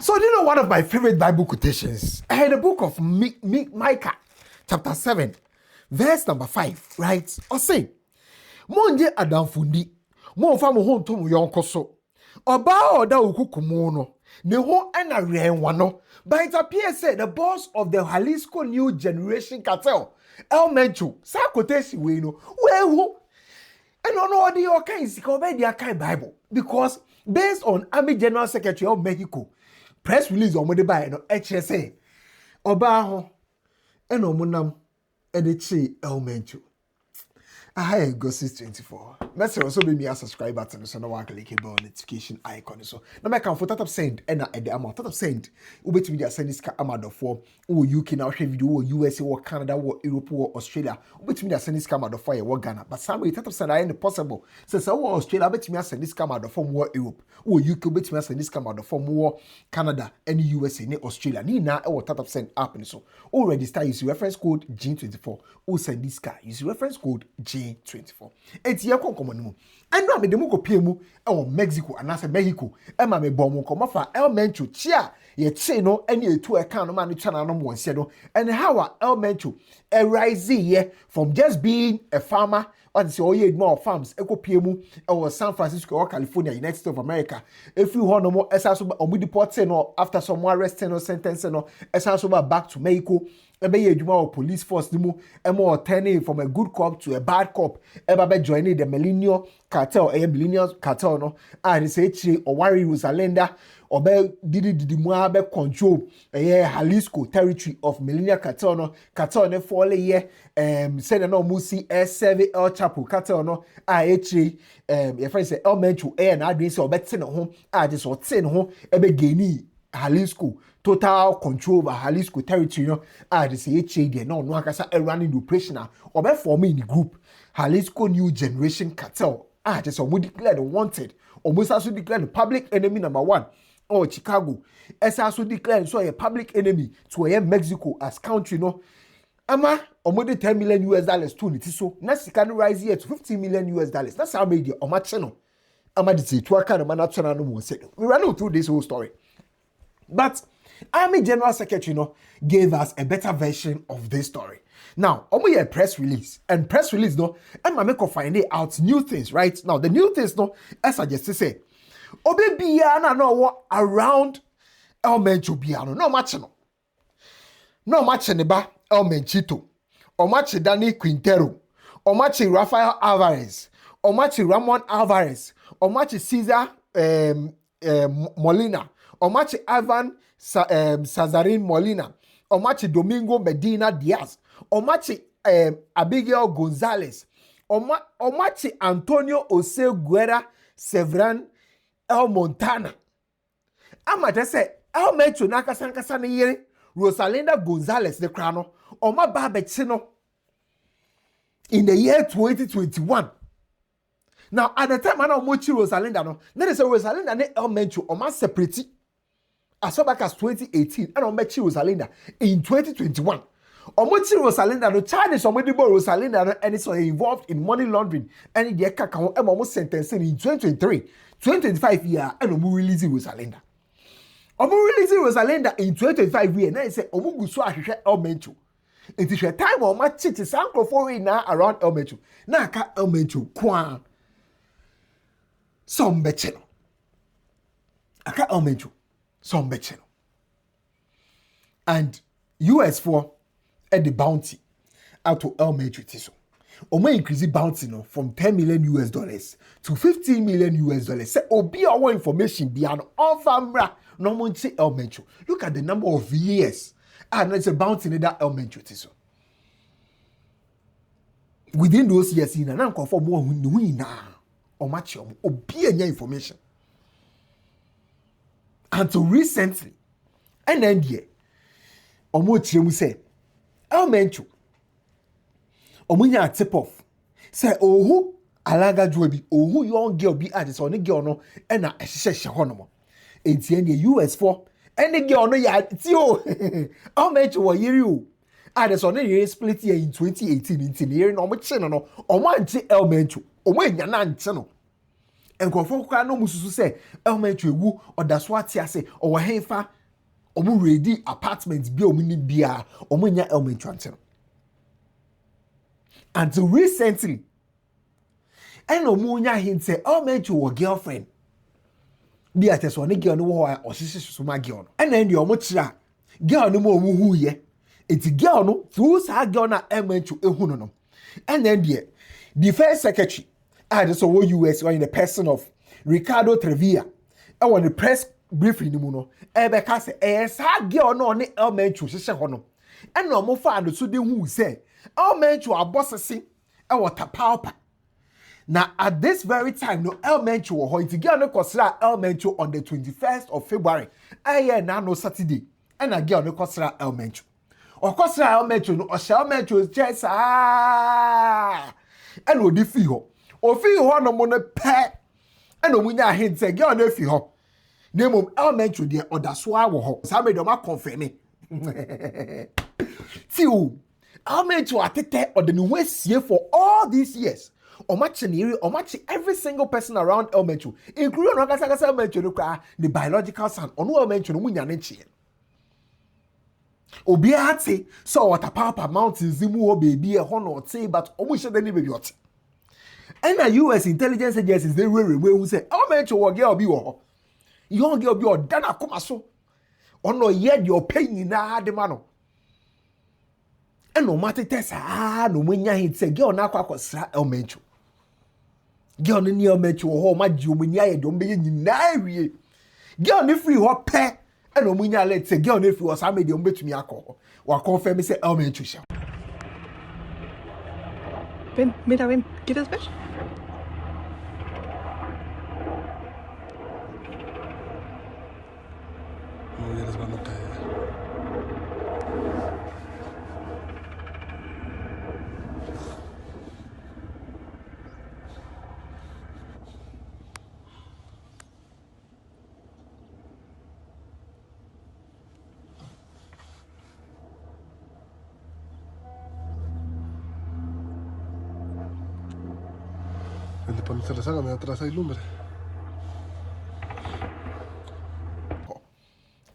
So, do you know one of my favorite Bible quotations? I had the book of Micah, chapter 7, verse number 5, right? Or say, Monje adamfundi, mo fa mo ho ntom yonko so. Oba oda okukumu no, ne ho ana renwa no. But it appears say the boss of the Jalisco New Generation Cartel, Mencho, sa quotation we know, who and on all the kinds of the Bible, because based on Army General Secretary of Mexico, press release on the by no HSA, Obaho, and Omunam, and the Chi Mencho. I go 624. Let's also be me a subscribe button so no one can click the notification icon. So now I can for that send and at the amount of send. Ubet me send this amount for UK now share video or USA or Canada or Europe or Australia. Ubet me send this amount of fire or Ghana. But some way that send I ain't possible. Since I was Australia, bet me send this amount for more Europe or UK. Bet me send this amount for more Canada and USA and Australia. Ni na or that send app and so. Or register use reference code G24. Or send this car use reference code G24. It's your common. And now me demo ko piemu Mexico and as Mexico. Emma me bomo komafa Mencho chia ye che no any two account no man channel no one said no. And how Mencho a rise ye from just being a farmer on the oye more farms eko piemu or San Francisco or California, United States of America. If you want no more esaso or we deport no after some arrest no sentence no esaso back to Mexico. Ebe ye adwuma police force nimu emo turning from a good cop to a bad cop eba be joining the millennial cartel millennial cartel no and say chi or worry Rosalenda or be didi mu be control Jalisco territory of millennial cartel ne fall ye say no musi serve El Chapo cartel no your friend say El Mencho na adwin say obete ne ho just o te ne ho ebe geni Jalisco total control over Jalisco territory, they say HA no akasa running the operation or be forming the group Jalisco New Generation Cartel. Just almost declared wanted, almost also declared the public enemy number 1 or Chicago. As also declared so a public enemy to a Mexico as country, Ama almost $10 million US to it. So next can rise here to $15 million US. That's how media on my channel. Ama did say to a kind of man channel no more second. We ran through this whole story. But Army General Secretary gave us a better version of this story. Now, we a press release. And press release, and my make find out new things, right? Now, the new things, as I just say, Obe Biana no what around El Mencho Biano. No match no. No match neba El Menchito. Or match Danny Quintero. Or match Rafael Alvarez. Or match Ramon Alvarez. Or match Cesar Molina. Or match Ivan Sazarin Molina, or match Domingo Medina Diaz, or match Abigail Gonzalez, or match Antonio Ose Guerra Sevran El Montana. I'm just say El Mencho Nakasankasana Yere, Rosalinda Gonzalez the Crano, or my Babetino in the year 2021. Now, at the time, I know Mochi Rosalinda, no, there is a Rosalinda and El Mencho, or my separate. As far back as 2018, and on Mechi Rosalinda in 2021. On Mechi Rosalinda, no China is somebody born Rosalinda, and it's involved in money laundering, and the Kakao almost sentenced in 2023, 2025 year, and Omu releasing Rosalinda. Omu releasing Rosalinda in 2025 year, and I say Omu Guswa El Mencho. It is a time on my chit is uncle for now around El Mencho. Naka El Mencho, Kwan. Some betcheno. Aka El Mencho. Some betcheno. And US4 at the bounty out to El Mencho Tiso. Oma increase the bounty from $10 million US to $15 million US. Say obi our information beyond all famra no monte El Mencho. Look at the number of years. And it's a bounty in that El Mencho Tiso. Within those years, in an uncle for more who na or match obi any information. Until recently, and then yeah, Omo say, El Mencho, Omunya tip off. Say, oh, who alaga jobi, oh, who young girl be at this on the girl no, and a shahonomo. It's in the US4, and the girl no ya, tio, El Mencho wa you. This on the split year in 2018 in the year no much no, or one El Mencho, or when you're not channel. Enkofo kwa no mususu say Mencho ewu odaso ate ase o henfa omu ready apartment bi omu ni bia omu nya Mencho anteno. Until recently and omu nya hint say Mencho wo girlfriend bi ateso ne girl no wo o sisi ma girl no. And then the omu kira girl no mo omu hu ye. Eti girl no through sa girl na Mencho ehu no. And then the defense secretary just so US or in the person of Ricardo Trevilla. I want the press briefing ni mu no. Beka say sa girl no ne Mencho hye ho no. And no mo fa no so de hu say Mencho abosese e water pauper. Now at this very time no Mencho wo ho iti girl no kosra Mencho on the 21st of February. Na no Saturday. And a girl no kosra Mencho. O kosra Mencho no o sha Mencho chesa. And odi fi ho. Ofi ho no mo ne pe. And omunya hint say girl no fi ho. Name Mencho de odaso awo ho. Sa me do ma confirm. See o. Mencho atete or the new year for all these years. O match every single person around Mencho, including Okasa Mencho no kra the biological son. Onu Mencho no munya ne chie. Obi ate so water papa mountains zimu o baby e ho no te but omu hye de ni baby ot. And the US intelligence agencies they who say Mencho wo girl bi wo ho. Young girl bi o dana koma so. Ono ye de o pain na de ma no. And no matter test no munya hit say girl na akosra Mencho. Girl ni Mencho ho ma ji omunya ye de o be nyina wie. Girl ni free ho pe and omunya let say girl ni free o sa me de o betumi akọ. Wa confirm say Mencho sha. Ven, mira, ven, ¿quieres ver? No, ya les van a caer. Cuando se rezagan de atrás hay lumbre.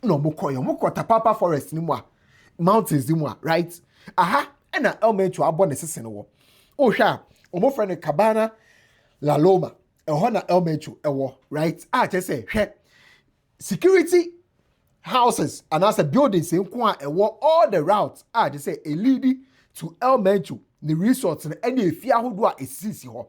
No moko tapapa forest ni mo mountains ni mo right aha na Mencho abo ne sese no wo o hwa omo friend Cabana La Loma ho na Mencho wo right che say hwe security houses and as a buildings nko a wo all the routes che say a lead to Mencho the resorts na any efie ahodo a esisi ho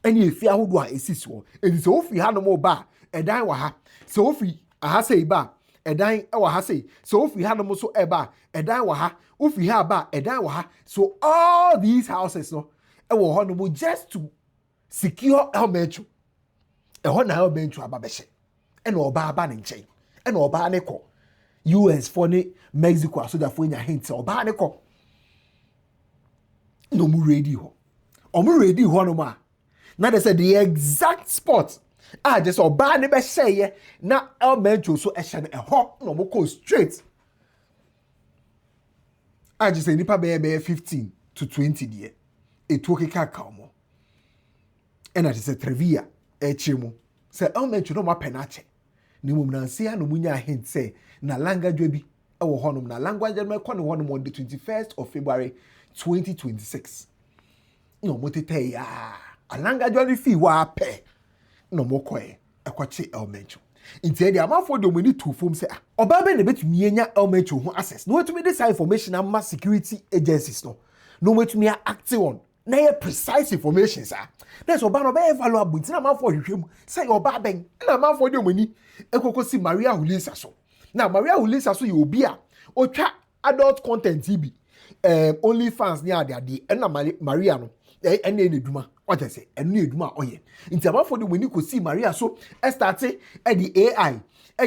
any efie ahodo a esisi ho enti so ofi ha no mo ba edan wa ha so ofi aha say ba edan e wa ha say so ofi ha no mo so e ba edan wa ha ofi ha ba edan wa ha so all these houses no e wo ho no mo just to secure Mencho e ho na Mencho aba be hye e na oba aba ne nchen e na oba ne ko US for ne Mexico aso da fo nya hint oba ne ko no mu ready ho omu ready ho no ma na they said the exact spot just oba ne be hye na Mencho so ehye ne ho no mo go straight just say nipa be 15 to 20 there etu kaka mo and that is a trivia echemu say Mencho no ma penache ni mum na nsia no munya hint say na language bi ewo ho no na language me ko no on the 21st of February 2026 no mo tete ya alanga jolly fi wa pe no mo koe ekwache Mencho inti e amafo de omani tu fom se oba be ne betumi enya Mencho ho access no wetumi this information am security agencies no wetumi act on na ye precise information sa that's oba no be valuable inti na amafo hwehwem say oba ben na amafo de omani ekokosi Maria Hulisa so na Maria Hulisa so ye obi a otwa adult content ibi only fans near the na Maria no ene eduma what I say ene eduma oye nti amafo de woni ko see Maria so start the AI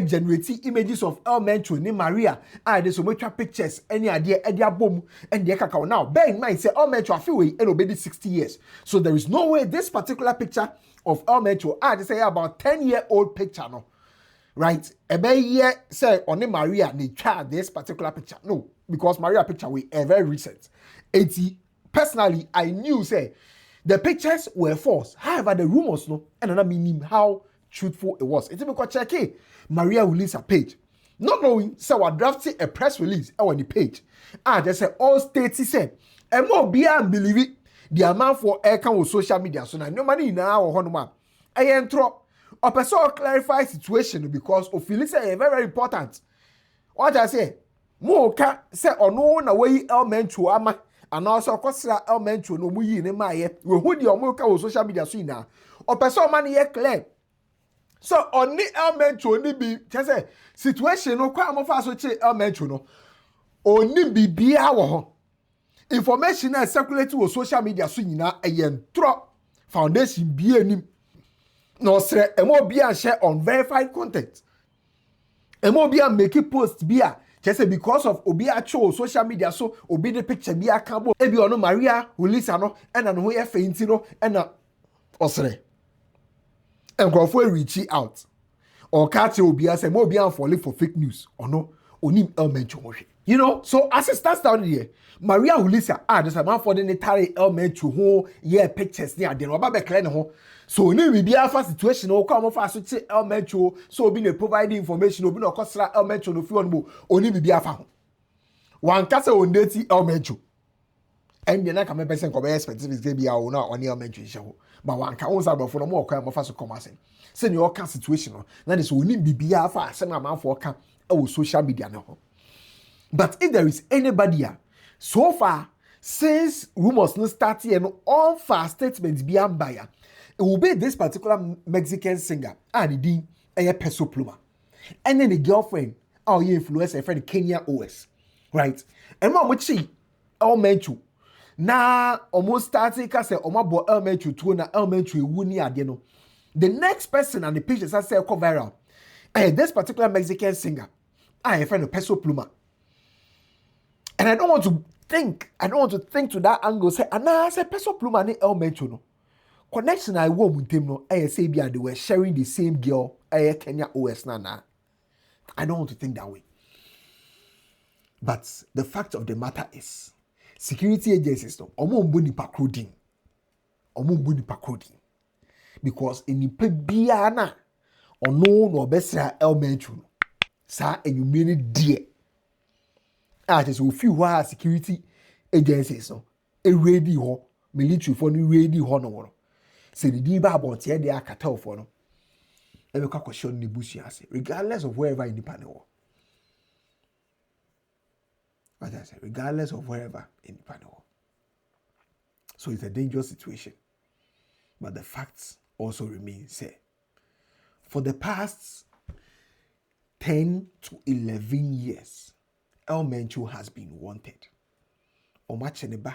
generate images of Mencho ni Maria they so much pictures any ade abom and the kakao now bear in mind say Mencho afi we and obedi 60 years so there is no way this particular picture of Mencho they say about 10-year-old picture no right ebe ye say on Maria ni twa this particular picture no because Maria picture we very recent 80 personally I knew say The pictures were false. However, the rumors no, and I mean how truthful it was. It's because check Maria released a page. Not knowing, so I drafted a press release on the page. And they said all states said, and more be believe it. The amount for air can with social media. So now no money now or honor. I intro. A person clarify situation because of feelings are very, very important. What I say, more can say or no na way Mencho ama and also Cosra Mencho no muyi ne maye. We hold your more with social media so now. A person money clear. So only Mencho ni be just say situation no kwa mo fa so che Mencho no. Oni bibia wo ho. Information na circulate with social media so nyina eyentro foundation bi anim. No sir, emo bia share unverified content. Emo bia make post bia just because of obi acho social media so obi the picture bia kan bo ebi ono Maria Ulisa no na no ye fainti no na osre. Enkrofo reach out. Or catch obi say mo bia falling for fake news or no onim Mencho mo. You know, so as it starts down here, Maria Ulisa, there's a man for the Netari Mencho who, pictures near the Robert Clan ho. So, we be a fast situation, or come off as to say Mencho, so being a providing information, or being a cost Mencho, no few more, only be a found. One castle on dirty Mencho. And you're not coming back and come expensive is going to be our owner on your Mencho show. But one can also for no more crime of us to come as in. Send your situation, that is only be a fast, send a man for camp, social media now. But if there is anybody so far, since rumors no start here, no all fast statements beyond buyer, it will be this particular Mexican singer, and the a peso pluma. And then the girlfriend, our influencer friend Kenya OS. Right? And mom would see Mencho. Now almost starting cause Mencho to na Mencho wuni adeno. The next person and the pictures I say go viral. This particular Mexican singer, I friend of peso pluma. And I don't want to think to that angle. Say, I say, peso pluma ni Mencho no. Connection I want with him no. I say, they were sharing the same girl. Kenya OS na. I don't want to think that way. But the fact of the matter is, security agencies no. Omo mbuni pakoding. Because in the pebiana, no besra Mencho no. Sa and you mean it dear. Just a few security agencies no ready ho military for no ready ho no say the diba about here they are cartel for no e be question the bush regardless of wherever in the panel. What I say, regardless of wherever in the panel. So it's a dangerous situation, but the facts also remain. Say for the past 10 to 11 years Mencho has been wanted. Omacheneba.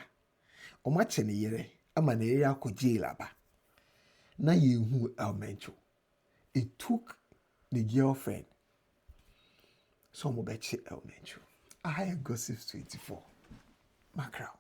Omachene yere. Ama na yere ako jail aba. Na yehu Mencho. It took the girlfriend. So mo beche Mencho. I Gossip 24. Magraheb.